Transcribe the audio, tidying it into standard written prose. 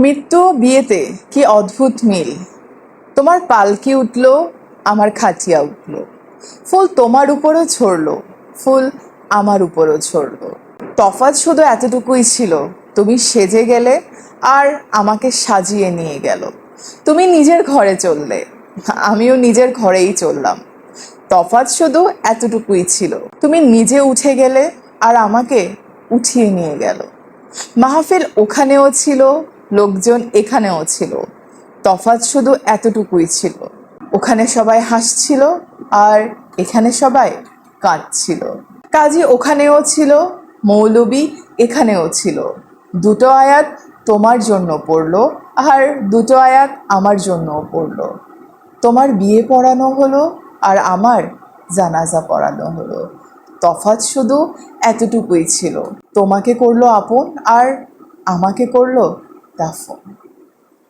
মৃত্যু বিয়েতে কি অদ্ভুত মিল। তোমার পালকি উঠল, আমার খাটিয়া উঠল। ফুল তোমার উপরও ছড়লো, ফুল আমার উপরও ছড়লো। তফাৎ শুধু এতটুকুই ছিল, তুমি সেজে গেলে আর আমাকে সাজিয়ে নিয়ে গেল। তুমি নিজের ঘরে চললে, আমিও নিজের ঘরেই চললাম। তফাৎ শুধু এতটুকুই ছিল, তুমি নিজে উঠে গেলে আর আমাকে উঠিয়ে নিয়ে গেল। মাহফিল ওখানেও ছিল, লোকজন এখানেও ছিল। তফাৎ শুধু এতটুকুই ছিল, ওখানে সবাই হাসছিল আর এখানে সবাই কাঁদছিল। কাজী ওখানেও ছিল, মৌলবি এখানেও ছিল। দুটো আয়াত তোমার জন্য পড়লো আর দুটো আয়াত আমার জন্যও পড়লো। তোমার বিয়ে পড়ানো হলো আর আমার জানাজা পড়ানো হলো। তফাৎ শুধু এতটুকুই ছিল, তোমাকে করলো আপন আর আমাকে করলো দাফন।